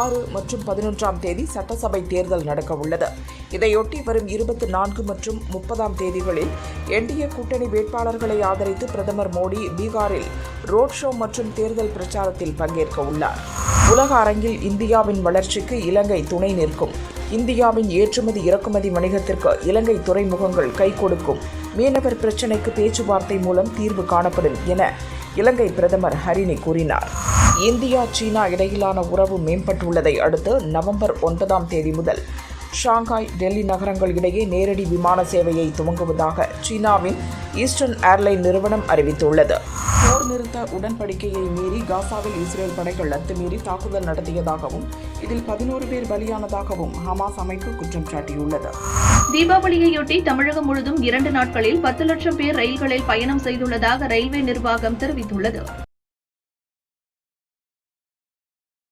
6 மற்றும் 11ஆம் தேதி சட்டசபை தேர்தல் நடக்க உள்ளது. இதையொட்டி வரும் 24 மற்றும் 30ஆம் தேதிகளில் என்டிஏ கூட்டணி வேட்பாளர்களை ஆதரித்து பிரதமர் மோடி பீகாரில் ரோட் ஷோ மற்றும் தேர்தல் பிரச்சாரத்தில் பங்கேற்க உள்ளார். உலக அரங்கில் இந்தியாவின் வளர்ச்சிக்கு இலங்கை துணை நிற்கும். இந்தியாவின் ஏற்றுமதி இறக்குமதி வணிகத்திற்கு இலங்கை துறைமுகங்கள் கை கொடுக்கும். மீனவர் பிரச்சினைக்கு பேச்சுவார்த்தை மூலம் தீர்வு காணப்படும் என இலங்கை பிரதமர் ஹரினி கூறினார். இந்தியா சீனா இடையிலான உறவு மேம்பட்டுள்ளதை அடுத்து நவம்பர் 9ஆம் தேதி முதல் ஷாங்காய், டெல்லி நகரங்கள் இடையே நேரடி விமான சேவையை துவங்குவதாக சீனாவின் ஈஸ்டர்ன் ஏர்லைன் நிறுவனம் அறிவித்துள்ளது. போர் நிறுத்த உடன்படிக்கையை மீறி காசாவில் இஸ்ரேல் படைகள் அத்துமீறி தாக்குதல் நடத்தியதாகவும் இதில் 11 பேர் பலியானதாகவும் ஹமாஸ் அமைப்பு குற்றம் சாட்டியுள்ளது. தீபாவளியையொட்டி தமிழகம் முழுவதும் 2 நாட்களில் 10 லட்சம் பேர் ரயில்களில் பயணம் செய்துள்ளதாக ரயில்வே நிர்வாகம் தெரிவித்துள்ளது.